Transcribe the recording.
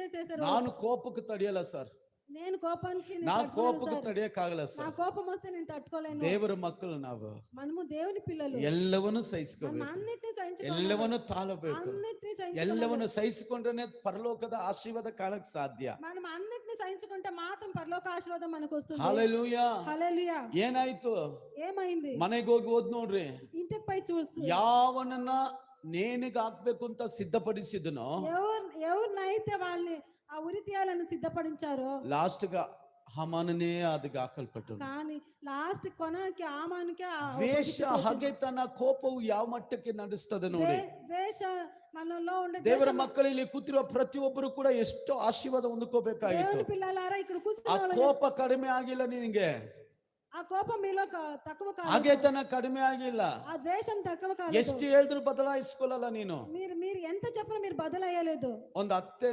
చేసేసారు. ನಾನು ಕೋಪಕ್ಕೆ ತಡೆಯಲ್ಲ ಸರ್, నేను కోపానికి నేను ನಾ తట్టుకోలేను ಕೋಪಕ್ಕೆ సార్. ತಡೆಯಕ್ಕಾಗಲ್ಲ నా ಸರ್. కోపం వస్తే నేను తట్టుకోలేను. ದೇವರ ಮಕ್ಕಳು ನಾವು మనము దేవుని పిల్లలు. ಎಲ್ಲವನ್ನೂ మనం ಸಹಿಸ್ಕೋಬೇಕು, అన్నిటిని సహించుకోవాలి. ಎಲ್ಲವನ್ನೂ ತಾಳಬೇಕು. అన్నిటిని సహించుకోవాలి. ಎಲ್ಲವನ್ನು ಸಹಿಸಿಕೊಂಡ್ರೆ ಪರಲೋಕದ ಆಶೀರ್ವಾದ ಕಾಣಕ್ ಸಾಧ್ಯ. మనం అన్నిటిని సహించుకుంటే మాత్రం పరలోక ఆశీర్వాదం మనకు వస్తుంది. ಹಾಲೆಲೂಯಾ. హల్లెలూయా. ಏನಾಯ್ತು? ఏమైంది? ಮನೆಗೆ ಹೋಗಿ ಓದ್ ನೋಡ್ರಿ, ఇంటికి పై చూస్తూ ಯಾವನನ್ನ ನೇಣಿಗೆ ಹಾಕ್ಬೇಕು ಅಂತ ಸಿದ್ಧಪಡಿಸಿದನೋ ఎవరినైతే వాళ్ళని ఆ ఉరి తీయాలని సిద్ధపడించారో ಲಾಸ್ಟ್ ಗ ಹಮಾನನೇ ಅದಕ್ಕೆ ಹಾಕಲ್ಪಟ್ಟು. కానీ లాస్ట్ కొనకి ఆమానికి ದ್ವೇಷ, ಹಗೆತನ, ಕೋಪವು ಯಾವ ಮಟ್ಟಕ್ಕೆ ನಡೆಸ್ತದೆ ನೋಡಿ. ద్వేష మనలో ఉండే ದೇವರ ಮಕ್ಕಳಲ್ಲಿ ಕೂತಿರುವ ಪ್ರತಿಯೊಬ್ಬರು ಕೂಡ ಎಷ್ಟು ಆಶೀರ್ವಾದ ಹೊಂದ್ಕೋಬೇಕಾಗಿತ್ತು. దేవుని పిల్లలారా ఇక్కడ ಆ కూర్చున్న ಕೋಪ ಕಡಿಮೆ ಆಗಿಲ್ಲ ನಿನಗೆ, ఆ కోపం మీలో తక్కువ కాదు, ಹಗೆತನ ಕಡಿಮೆ ಆಗಿಲ್ಲ. ఆ ద్వేషం తక్కువ కాదు. ಎಷ್ಟು ಹೇಳಿದ್ರು ಬದಲಾಯಿಸ್ಕೊಳ್ಳಲ್ಲ ನೀನು. మీరు ఎంత చెప్పినా మీరు బదలయ్యలేదు. ಒಂದು ಅತ್ತೆ